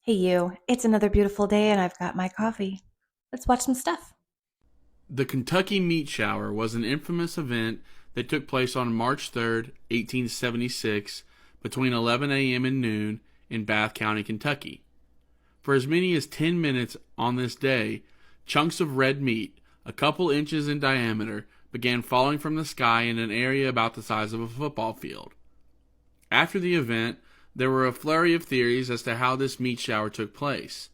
Hey you, it's another beautiful day and I've got my coffee. Let's watch some stuff. The Kentucky Meat Shower was an infamous event that took place on March 3rd, 1876, between 11 a.m. and noon in Bath County, Kentucky. For as many as 10 minutes on this day, chunks of red meat, a couple inches in diameter, began falling from the sky in an area about the size of a football field. After the event, there were a flurry of theories as to how this meat shower took place.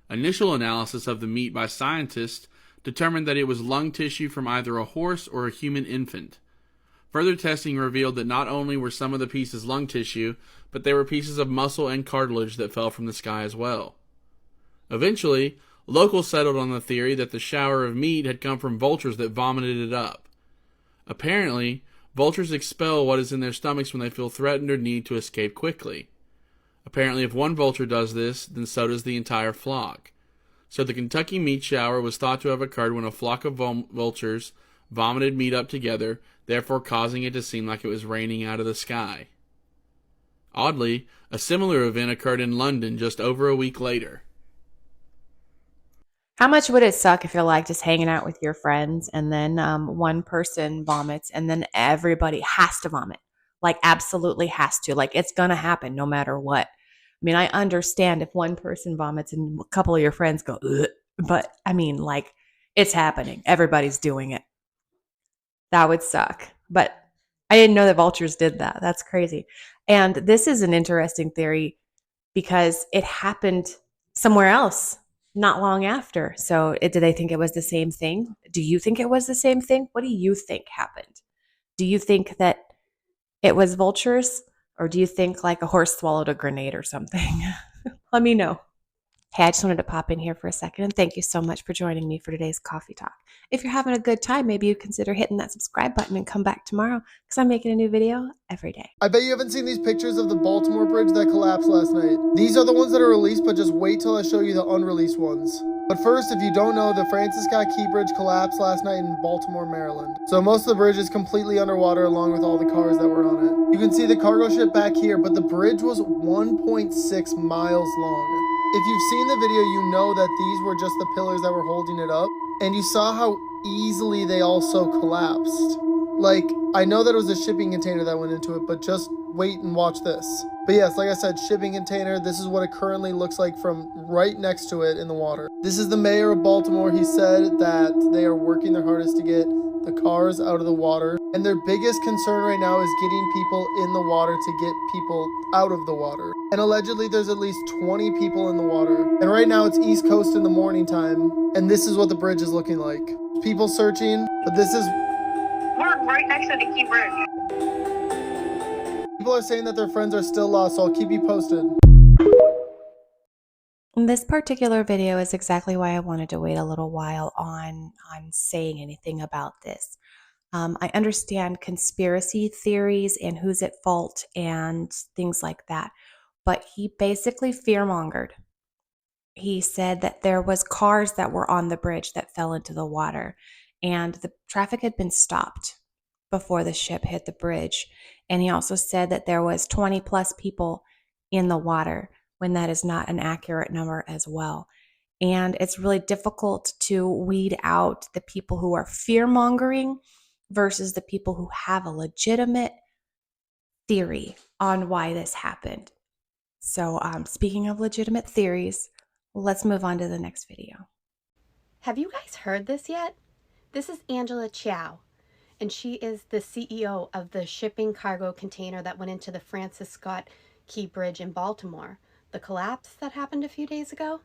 Initial analysis of the meat by scientists determined that it was lung tissue from either a horse or a human infant. Further testing revealed that not only were some of the pieces lung tissue, but they were pieces of muscle and cartilage that fell from the sky as well. Eventually, locals settled on the theory that the shower of meat had come from vultures that vomited it up. Apparently, vultures expel what is in their stomachs when they feel threatened or need to escape quickly. Apparently, if one vulture does this, then so does the entire flock. So the Kentucky meat shower was thought to have occurred when a flock of vultures vomited meat up together, therefore causing it to seem like it was raining out of the sky. Oddly, a similar event occurred in London just over a week later. How much would it suck if you're like just hanging out with your friends and then one person vomits and then everybody has to vomit? Like, absolutely has to. Like, it's going to happen no matter what. I mean, I understand if one person vomits and a couple of your friends go, ugh, but I mean, like, it's happening. Everybody's doing it. That would suck. But I didn't know that vultures did that. That's crazy. And this is an interesting theory because it happened somewhere else not long after. So, do they think it was the same thing? Do you think it was the same thing? What do you think happened? Do you think that it was vultures, or do you think like a horse swallowed a grenade or something? Let me know. Hey, I just wanted to pop in here for a second and thank you so much for joining me for today's coffee talk. If you're having a good time, maybe you'd consider hitting that subscribe button and come back tomorrow because I'm making a new video every day. I bet you haven't seen these pictures of the Baltimore bridge that collapsed last night. These are the ones that are released, but just wait till I show you the unreleased ones. But first, if you don't know, the Francis Scott Key Bridge collapsed last night in Baltimore, Maryland. So most of the bridge is completely underwater along with all the cars that were on it. You can see the cargo ship back here, but the bridge was 1.6 miles long. If you've seen the video, you know that these were just the pillars that were holding it up, and you saw how easily they also collapsed. Like, I know that it was a shipping container that went into it, but just wait and watch this. But yes, like I said, shipping container, this is what it currently looks like from right next to it in the water. This is the mayor of Baltimore. He said that they are working their hardest to get the cars out of the water, and their biggest concern right now is getting people in the water to get people out of the water. And allegedly there's at least 20 people in the water. And right now it's East Coast in the morning time, and this is what the bridge is looking like. People searching, but this is... We're right next to the Key Bridge. People are saying that their friends are still lost, so I'll keep you posted. This particular video is exactly why I wanted to wait a little while on saying anything about this. I understand conspiracy theories and who's at fault and things like that, but he basically fearmongered. He said that there was cars that were on the bridge that fell into the water, and the traffic had been stopped before the ship hit the bridge. And he also said that there was 20 plus people in the water, when that is not an accurate number as well. And it's really difficult to weed out the people who are fear-mongering versus the people who have a legitimate theory on why this happened. So speaking of legitimate theories, let's move on to the next video. Have you guys heard this yet? This is Angela Chow, and she is the CEO of the shipping cargo container that went into the Francis Scott Key Bridge in Baltimore. The collapse that happened a few days ago?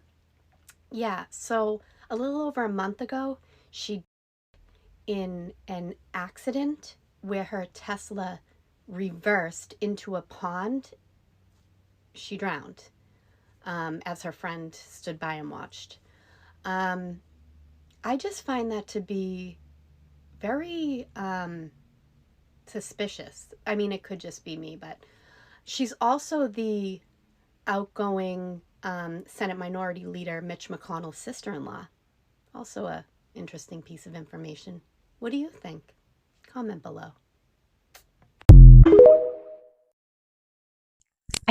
Yeah, so a little over a month ago, she in an accident where her Tesla reversed into a pond. She drowned as her friend stood by and watched. I just find that to be very suspicious. I mean, it could just be me, but she's also the outgoing Senate Minority Leader Mitch McConnell's sister-in-law. Also a interesting piece of information. What do you think? Comment below.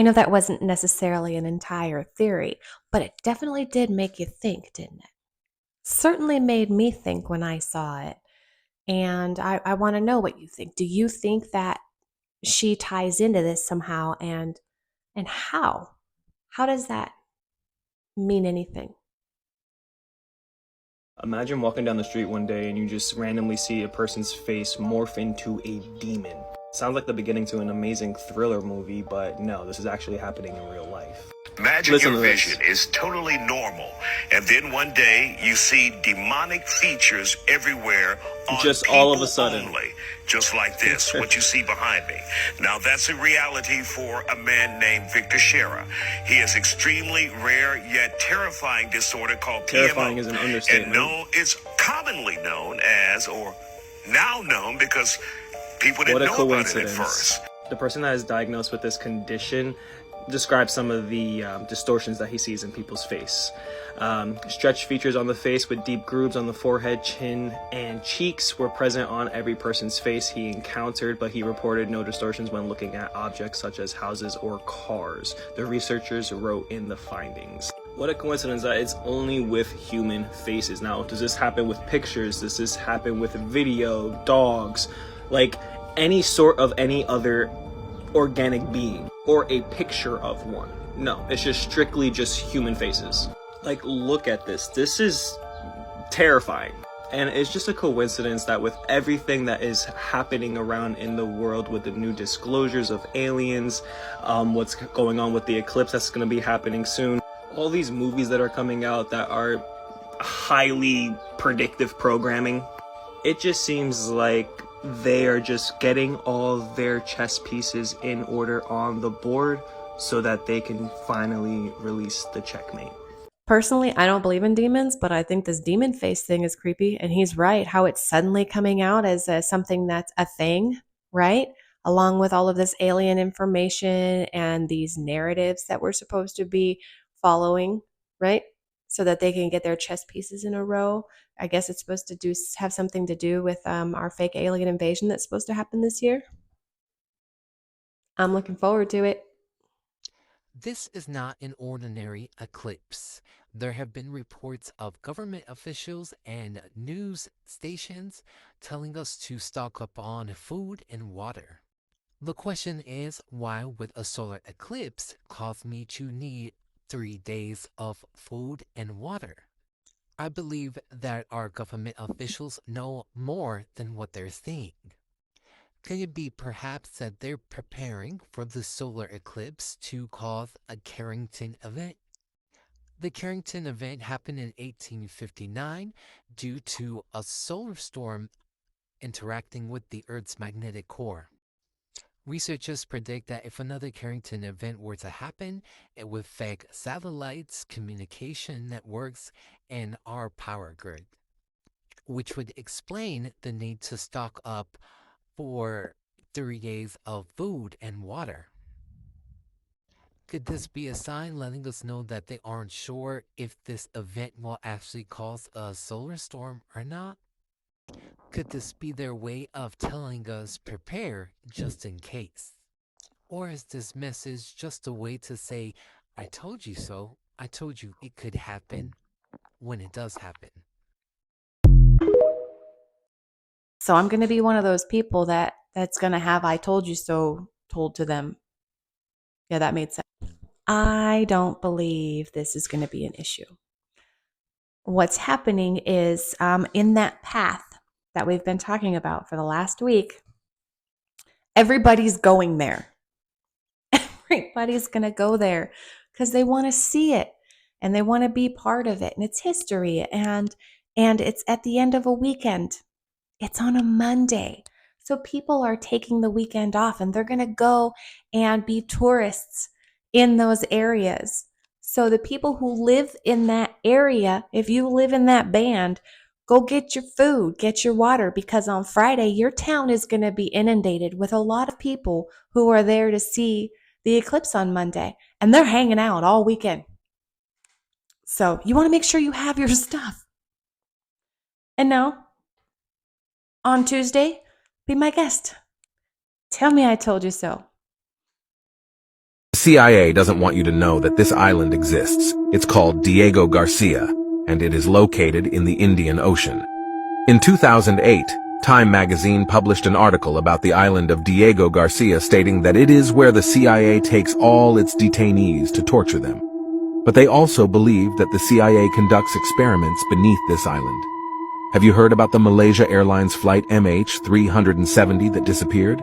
I know that wasn't necessarily an entire theory, but it definitely did make you think, didn't it? Certainly made me think when I saw it. And I want to know what you think. Do you think that she ties into this somehow, and how? How does that mean anything? Imagine walking down the street one day and you just randomly see a person's face morph into a demon. Sounds like the beginning to an amazing thriller movie, but no, this is actually happening in real life. Imagine Listen your to this. vision is totally normal, and then one day you see demonic features everywhere on Just people all of a sudden. only. Just like this, what you see behind me. Now that's a reality for a man named Victor Shera. He has extremely rare yet terrifying disorder called Terrifying PMO. is an And understatement. it's commonly known as, or now known because people What didn't a know about it at coincidence. first. The person that is diagnosed with this condition describes some of the distortions that he sees in people's face. Stretched features on the face with deep grooves on the forehead, chin, and cheeks were present on every person's face he encountered, but he reported no distortions when looking at objects such as houses or cars. The researchers wrote in the findings. What a coincidence that it's only with human faces. Now, does this happen with pictures? Does this happen with video, dogs, like any sort of any other organic being or a picture of one? No, it's just strictly just human faces. Like, look at this. This is terrifying. And it's just a coincidence that with everything that is happening around in the world, with the new disclosures of aliens, what's going on with the eclipse that's going to be happening soon, all these movies that are coming out that are highly predictive programming, it just seems like they are just getting all their chess pieces in order on the board so that they can finally release the checkmate. Personally, I don't believe in demons, but I think this demon face thing is creepy. And he's right, how it's suddenly coming out as something that's a thing, right? Along with all of this alien information and these narratives that we're supposed to be following, right? So that they can get their chess pieces in a row. I guess it's supposed to have something to do with our fake alien invasion that's supposed to happen this year. I'm looking forward to it. This is not an ordinary eclipse. There have been reports of government officials and news stations telling us to stock up on food and water. The question is, why would a solar eclipse cause me to need 3 days of food and water? I believe that our government officials know more than what they're saying. Could it be perhaps that they're preparing for the solar eclipse to cause a Carrington event? The Carrington event happened in 1859 due to a solar storm interacting with the Earth's magnetic core. Researchers predict that if another Carrington event were to happen, it would affect satellites, communication networks, and our power grid, which would explain the need to stock up for 3 days of food and water. Could this be a sign letting us know that they aren't sure if this event will actually cause a solar storm or not? Could this be their way of telling us prepare just in case? Or is this message just a way to say, I told you so, I told you it could happen when it does happen? So I'm going to be one of those people that's going to have I told you so told to them. Yeah, that made sense. I don't believe this is going to be an issue. What's happening is in that path that we've been talking about for the last week, everybody's going there. Everybody's going to go there because they want to see it and they want to be part of it. And it's history and it's at the end of a weekend. It's on a Monday. So people are taking the weekend off and they're going to go and be tourists in those areas. So the people who live in that area, if you live in that band, go get your food, get your water, because on Friday, your town is going to be inundated with a lot of people who are there to see the eclipse on Monday. And they're hanging out all weekend. So you want to make sure you have your stuff. And now, on Tuesday, be my guest. Tell me I told you so. CIA doesn't want you to know that this island exists. It's called Diego Garcia, and it is located in the Indian Ocean. In 2008, Time magazine published an article about the island of Diego Garcia stating that it is where the CIA takes all its detainees to torture them. But they also believe that the CIA conducts experiments beneath this island. Have you heard about the Malaysia Airlines flight MH370 that disappeared?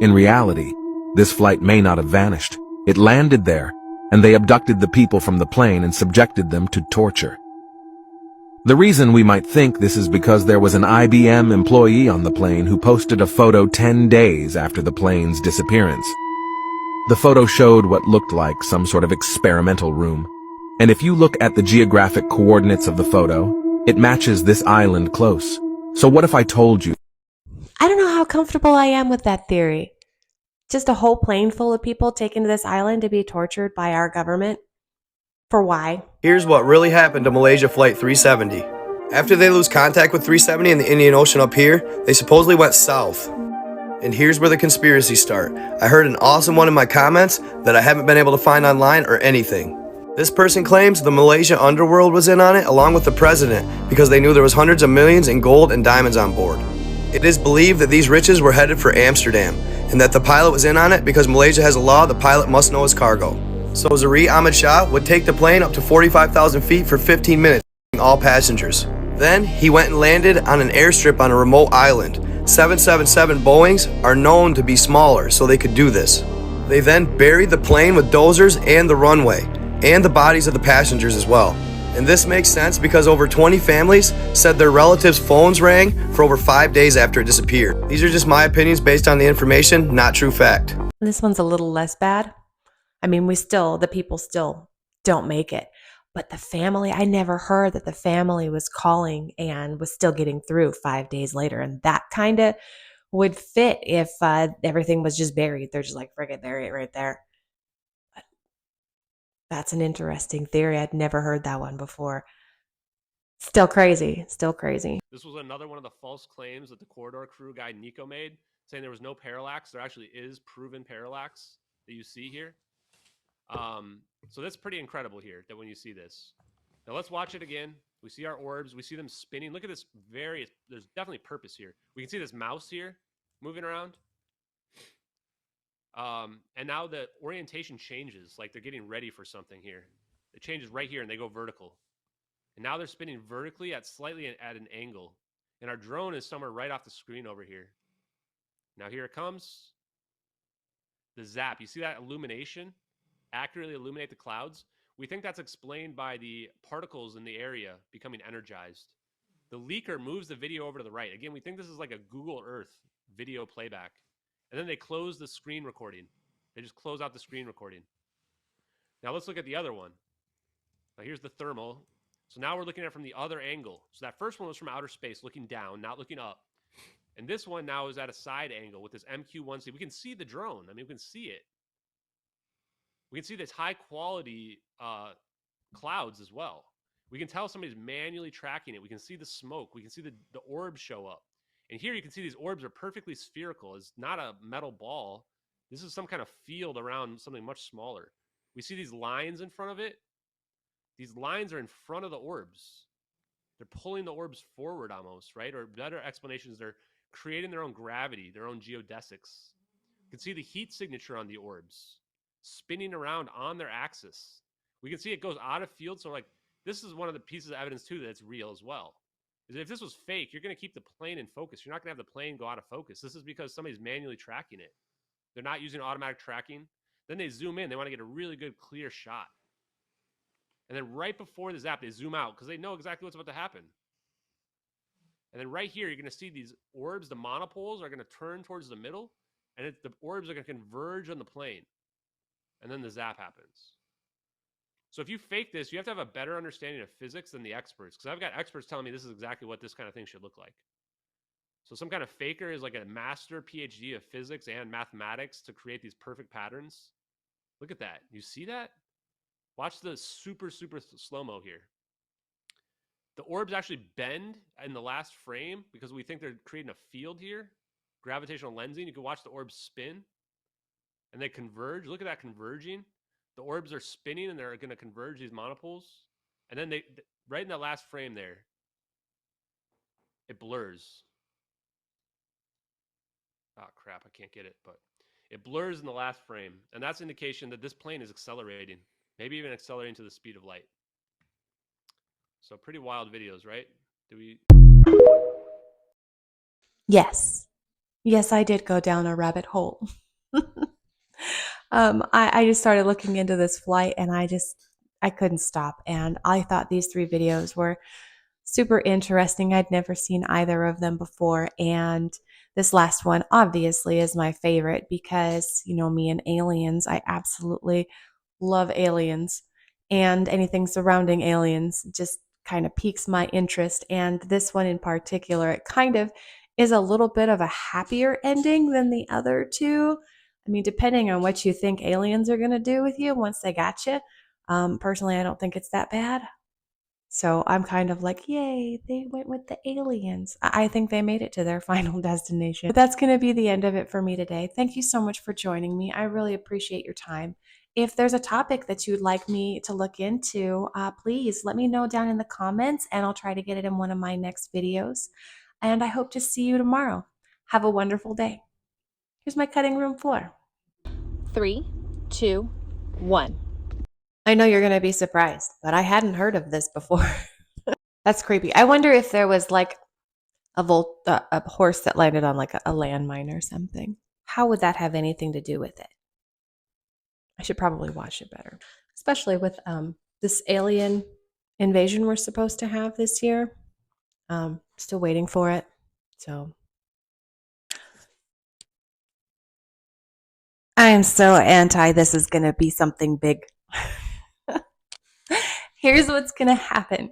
In reality, this flight may not have vanished. It landed there, and they abducted the people from the plane and subjected them to torture. The reason we might think this is because there was an IBM employee on the plane who posted a photo 10 days after the plane's disappearance. The photo showed what looked like some sort of experimental room. And if you look at the geographic coordinates of the photo, it matches this island close. So what if I told you? I don't know how comfortable I am with that theory. Just a whole plane full of people taken to this island to be tortured by our government? For why? Here's what really happened to Malaysia Flight 370. After they lose contact with 370 in the Indian Ocean up here, they supposedly went south. And here's where the conspiracies start. I heard an awesome one in my comments that I haven't been able to find online or anything. This person claims the Malaysia underworld was in on it along with the president because they knew there was hundreds of millions in gold and diamonds on board. It is believed that these riches were headed for Amsterdam and that the pilot was in on it because Malaysia has a law the pilot must know his cargo. So Zahri Ahmed Shah would take the plane up to 45,000 feet for 15 minutes, all passengers. Then he went and landed on an airstrip on a remote island. 777 Boeings are known to be smaller, so they could do this. They then buried the plane with dozers and the runway, and the bodies of the passengers as well. And this makes sense because over 20 families said their relatives' phones rang for over 5 days after it disappeared. These are just my opinions based on the information, not true fact. This one's a little less bad. I mean, the people still don't make it. But the family, I never heard that the family was calling and was still getting through 5 days later. And that kind of would fit if everything was just buried. They're just like, friggin', bury it right there. But that's an interesting theory. I'd never heard that one before. Still crazy. Still crazy. This was another one of the false claims that the corridor crew guy Nico made, saying there was no parallax. There actually is proven parallax that you see here. So that's pretty incredible here that when you see this. Now let's watch it again. We see our orbs. We see them spinning. Look at this there's definitely purpose here. We can see this mouse here moving around. And now the orientation changes, like they're getting ready for something here. It changes right here and they go vertical. And now they're spinning vertically at an angle. And our drone is somewhere right off the screen over here. Now here it comes. The zap. You see that illumination? Accurately illuminate the clouds. We think that's explained by the particles in the area becoming energized. The leaker moves the video over to the right. Again, we think this is like a Google Earth video playback. And then they close the screen recording. They just close out the screen recording. Now let's look at the other one. Now here's the thermal. So now we're looking at it from the other angle. So that first one was from outer space, looking down, not looking up. And this one now is at a side angle with this MQ-1C. We can see the drone. I mean, we can see it. We can see this high quality clouds as well. We can tell somebody's manually tracking it. We can see the smoke. We can see the orbs show up. And here you can see these orbs are perfectly spherical. It's not a metal ball. This is some kind of field around something much smaller. We see these lines in front of it. These lines are in front of the orbs. They're pulling the orbs forward almost, right? Or better explanations, they're creating their own gravity, their own geodesics. You can see the heat signature on the orbs spinning around on their axis. We can see it goes out of field. So like, this is one of the pieces of evidence too that it's real as well. Is if this was fake, you're going to keep the plane in focus. You're not going to have the plane go out of focus. This is because somebody's manually tracking it. They're not using automatic tracking. Then they zoom in. They want to get a really good, clear shot. And then right before the zap, they zoom out because they know exactly what's about to happen. And then right here, you're going to see these orbs, the monopoles are going to turn towards the middle, and the orbs are going to converge on the plane. And then the zap happens. So if you fake this, you have to have a better understanding of physics than the experts. Because I've got experts telling me this is exactly what this kind of thing should look like. So some kind of faker is like a master PhD of physics and mathematics to create these perfect patterns. Look at that. You see that? Watch the super, super slow-mo here. The orbs actually bend in the last frame because we think they're creating a field here. Gravitational lensing. You can watch the orbs spin. and they converge. Look at that converging. The orbs are spinning and they're going to converge these monopoles. And then right in that last frame there, it blurs. Oh crap, I can't get it, but it blurs in the last frame. And that's indication that this plane is accelerating, maybe even accelerating to the speed of light. So pretty wild videos, right? Do we? Yes. Yes, I did go down a rabbit hole. I just started looking into this flight and I couldn't stop. And I thought these 3 videos were super interesting. I'd never seen either of them before. And this last one obviously is my favorite because, you know, me and aliens, I absolutely love aliens, and anything surrounding aliens just kind of piques my interest. And this one in particular, it kind of is a little bit of a happier ending than the other 2. I mean, depending on what you think aliens are going to do with you once they got you. Personally, I don't think it's that bad. So I'm kind of like, yay, they went with the aliens. I think they made it to their final destination. But that's going to be the end of it for me today. Thank you so much for joining me. I really appreciate your time. If there's a topic that you'd like me to look into, please let me know down in the comments and I'll try to get it in one of my next videos. And I hope to see you tomorrow. Have a wonderful day. Here's my cutting room floor. 3, 2, 1. I know you're going to be surprised, but I hadn't heard of this before. That's creepy. I wonder if there was like a horse that landed on like a landmine or something. How would that have anything to do with it? I should probably watch it better, especially with this alien invasion we're supposed to have this year. Still waiting for it. So I am so anti this is going to be something big. Here's what's going to happen.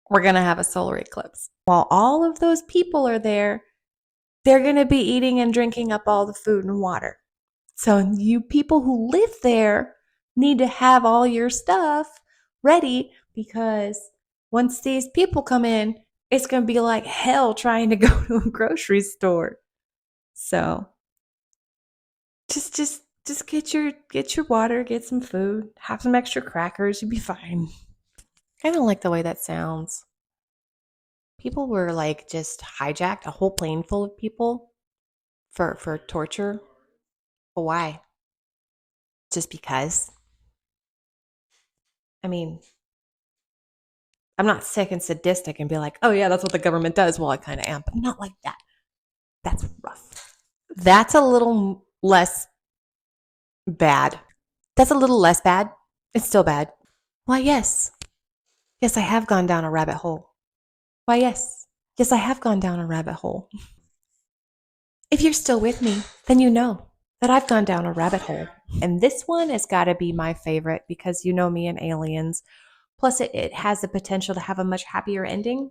We're going to have a solar eclipse. While all of those people are there, they're going to be eating and drinking up all the food and water. So you people who live there need to have all your stuff ready, because once these people come in, it's going to be like hell trying to go to a grocery store. So just get your water, get some food, have some extra crackers, you'll be fine. I don't like the way that sounds. People were like just hijacked, a whole plane full of people for torture. But why? Just because? I mean, I'm not sick and sadistic and be like, oh yeah, that's what the government does. Well, I kind of am, but not like that. That's rough. That's a little less bad. That's a little less bad. It's still bad. Why, yes. Yes, I have gone down a rabbit hole. Why, yes. Yes, I have gone down a rabbit hole. If you're still with me, then you know that I've gone down a rabbit hole. And this one has got to be my favorite because you know me and aliens. Plus, it has the potential to have a much happier ending.